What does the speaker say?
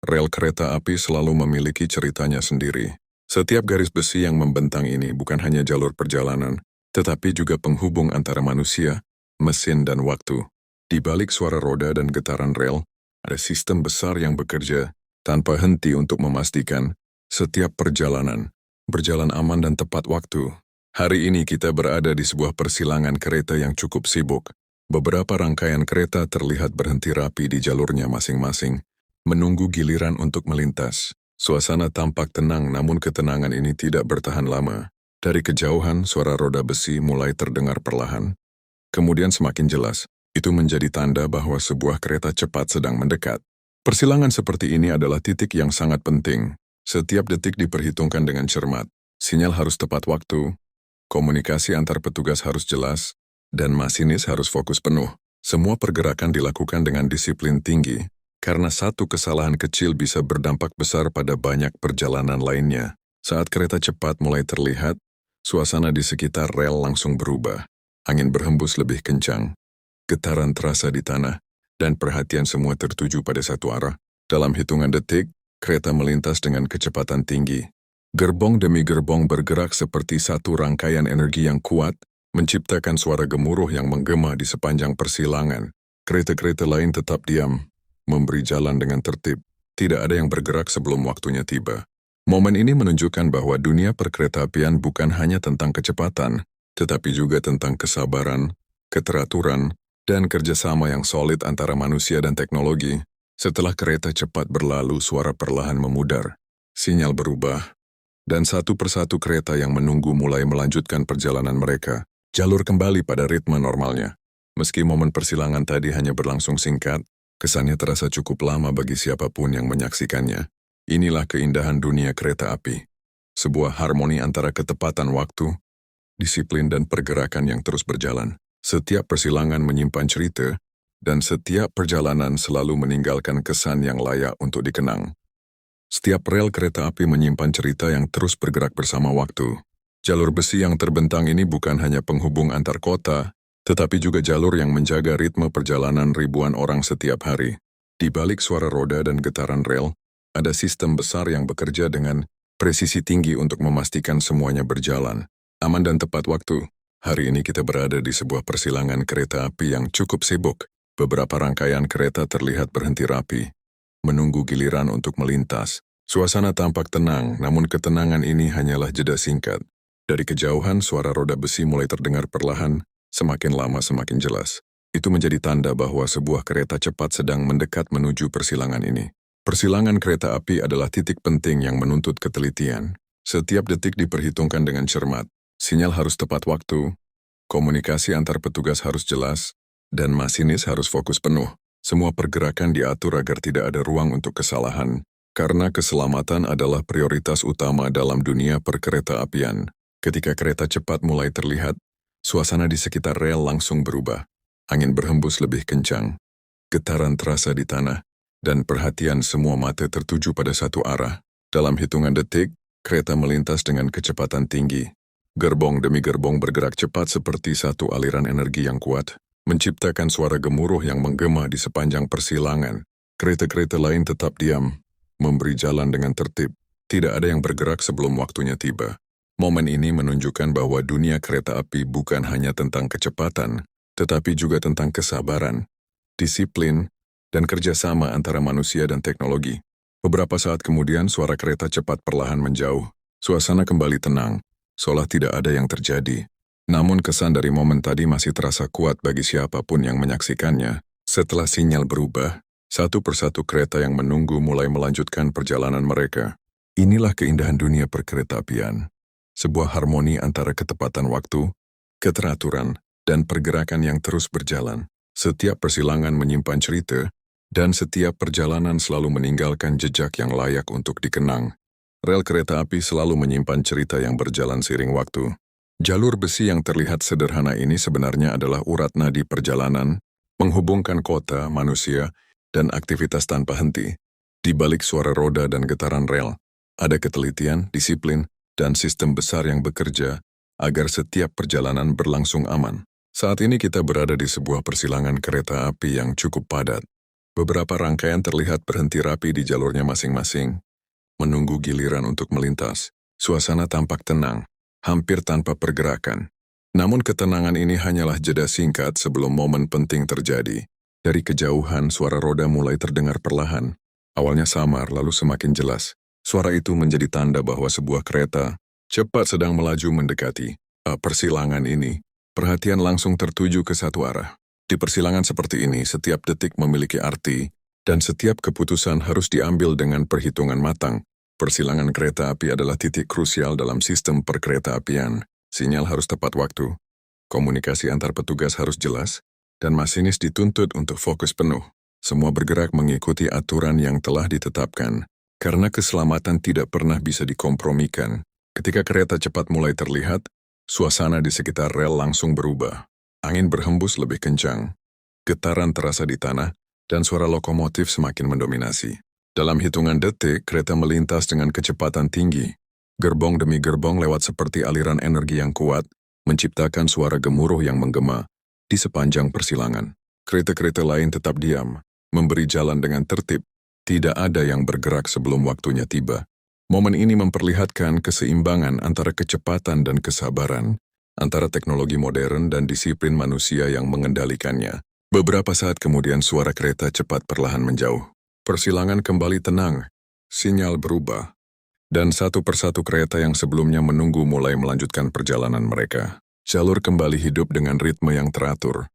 Rel kereta api selalu memiliki ceritanya sendiri. Setiap garis besi yang membentang ini bukan hanya jalur perjalanan, tetapi juga penghubung antara manusia, mesin, dan waktu. Di balik suara roda dan getaran rel, ada sistem besar yang bekerja tanpa henti untuk memastikan setiap perjalanan berjalan aman dan tepat waktu. Hari ini kita berada di sebuah persilangan kereta yang cukup sibuk. Beberapa rangkaian kereta terlihat berhenti rapi di jalurnya masing-masing, menunggu giliran untuk melintas. Suasana tampak tenang, namun ketenangan ini tidak bertahan lama. Dari kejauhan, suara roda besi mulai terdengar perlahan. Kemudian semakin jelas, itu menjadi tanda bahwa sebuah kereta cepat sedang mendekat. Persilangan seperti ini adalah titik yang sangat penting. Setiap detik diperhitungkan dengan cermat. Sinyal harus tepat waktu, komunikasi antar petugas harus jelas, dan masinis harus fokus penuh. Semua pergerakan dilakukan dengan disiplin tinggi, karena satu kesalahan kecil bisa berdampak besar pada banyak perjalanan lainnya. Saat kereta cepat mulai terlihat, suasana di sekitar rel langsung berubah. Angin berhembus lebih kencang, getaran terasa di tanah, dan perhatian semua tertuju pada satu arah. Dalam hitungan detik, kereta melintas dengan kecepatan tinggi. Gerbong demi gerbong bergerak seperti satu rangkaian energi yang kuat, menciptakan suara gemuruh yang menggema di sepanjang persilangan. Kereta-kereta lain tetap diam, memberi jalan dengan tertib. Tidak ada yang bergerak sebelum waktunya tiba. Momen ini menunjukkan bahwa dunia perkeretaapian bukan hanya tentang kecepatan, tetapi juga tentang kesabaran, keteraturan, dan kerjasama yang solid antara manusia dan teknologi. Setelah kereta cepat berlalu, suara perlahan memudar. Sinyal berubah, dan satu persatu kereta yang menunggu mulai melanjutkan perjalanan mereka. Jalur kembali pada ritme normalnya. Meski momen persilangan tadi hanya berlangsung singkat, kesannya terasa cukup lama bagi siapapun yang menyaksikannya. Inilah keindahan dunia kereta api. Sebuah harmoni antara ketepatan waktu, disiplin, dan pergerakan yang terus berjalan. Setiap persilangan menyimpan cerita, dan setiap perjalanan selalu meninggalkan kesan yang layak untuk dikenang. Setiap rel kereta api menyimpan cerita yang terus bergerak bersama waktu. Jalur besi yang terbentang ini bukan hanya penghubung antar kota, tetapi juga jalur yang menjaga ritme perjalanan ribuan orang setiap hari. Di balik suara roda dan getaran rel, ada sistem besar yang bekerja dengan presisi tinggi untuk memastikan semuanya berjalan aman dan tepat waktu. Hari ini kita berada di sebuah persilangan kereta api yang cukup sibuk. Beberapa rangkaian kereta terlihat berhenti rapi, menunggu giliran untuk melintas. Suasana tampak tenang, namun ketenangan ini hanyalah jeda singkat. Dari kejauhan, suara roda besi mulai terdengar perlahan, semakin lama semakin jelas. Itu menjadi tanda bahwa sebuah kereta cepat sedang mendekat menuju persilangan ini. Persilangan kereta api adalah titik penting yang menuntut ketelitian. Setiap detik diperhitungkan dengan cermat. Sinyal harus tepat waktu, komunikasi antar petugas harus jelas, dan masinis harus fokus penuh. Semua pergerakan diatur agar tidak ada ruang untuk kesalahan, karena keselamatan adalah prioritas utama dalam dunia perkereta-apian. Ketika kereta cepat mulai terlihat, suasana di sekitar rel langsung berubah. Angin berhembus lebih kencang, getaran terasa di tanah, dan perhatian semua mata tertuju pada satu arah. Dalam hitungan detik, kereta melintas dengan kecepatan tinggi. Gerbong demi gerbong bergerak cepat seperti satu aliran energi yang kuat, menciptakan suara gemuruh yang menggema di sepanjang persilangan. Kereta-kereta lain tetap diam, memberi jalan dengan tertib. Tidak ada yang bergerak sebelum waktunya tiba. Momen ini menunjukkan bahwa dunia kereta api bukan hanya tentang kecepatan, tetapi juga tentang kesabaran, disiplin, dan kerjasama antara manusia dan teknologi. Beberapa saat kemudian, suara kereta cepat perlahan menjauh. Suasana kembali tenang, seolah tidak ada yang terjadi. Namun kesan dari momen tadi masih terasa kuat bagi siapapun yang menyaksikannya. Setelah sinyal berubah, satu persatu kereta yang menunggu mulai melanjutkan perjalanan mereka. Inilah keindahan dunia perkeretaapian. Sebuah harmoni antara ketepatan waktu, keteraturan, dan pergerakan yang terus berjalan. Setiap persilangan menyimpan cerita, dan setiap perjalanan selalu meninggalkan jejak yang layak untuk dikenang. Rel kereta api selalu menyimpan cerita yang berjalan seiring waktu. Jalur besi yang terlihat sederhana ini sebenarnya adalah urat nadi perjalanan, menghubungkan kota, manusia, dan aktivitas tanpa henti. Di balik suara roda dan getaran rel, ada ketelitian, disiplin, dan sistem besar yang bekerja agar setiap perjalanan berlangsung aman. Saat ini kita berada di sebuah persilangan kereta api yang cukup padat. Beberapa rangkaian terlihat berhenti rapi di jalurnya masing-masing, menunggu giliran untuk melintas. Suasana tampak tenang, hampir tanpa pergerakan. Namun ketenangan ini hanyalah jeda singkat sebelum momen penting terjadi. Dari kejauhan, suara roda mulai terdengar perlahan. Awalnya samar, lalu semakin jelas. Suara itu menjadi tanda bahwa sebuah kereta cepat sedang melaju mendekati persilangan ini. Perhatian langsung tertuju ke satu arah. Di persilangan seperti ini, setiap detik memiliki arti, dan setiap keputusan harus diambil dengan perhitungan matang. Persilangan kereta api adalah titik krusial dalam sistem perkereta-apian. Sinyal harus tepat waktu, komunikasi antar petugas harus jelas, dan masinis dituntut untuk fokus penuh. Semua bergerak mengikuti aturan yang telah ditetapkan, karena keselamatan tidak pernah bisa dikompromikan. Ketika kereta cepat mulai terlihat, suasana di sekitar rel langsung berubah. Angin berhembus lebih kencang, getaran terasa di tanah, dan suara lokomotif semakin mendominasi. Dalam hitungan detik, kereta melintas dengan kecepatan tinggi. Gerbong demi gerbong lewat seperti aliran energi yang kuat, menciptakan suara gemuruh yang menggema di sepanjang persilangan. Kereta-kereta lain tetap diam, memberi jalan dengan tertib. Tidak ada yang bergerak sebelum waktunya tiba. Momen ini memperlihatkan keseimbangan antara kecepatan dan kesabaran, antara teknologi modern dan disiplin manusia yang mengendalikannya. Beberapa saat kemudian suara kereta cepat perlahan menjauh. Persilangan kembali tenang, sinyal berubah, dan satu persatu kereta yang sebelumnya menunggu mulai melanjutkan perjalanan mereka. Jalur kembali hidup dengan ritme yang teratur.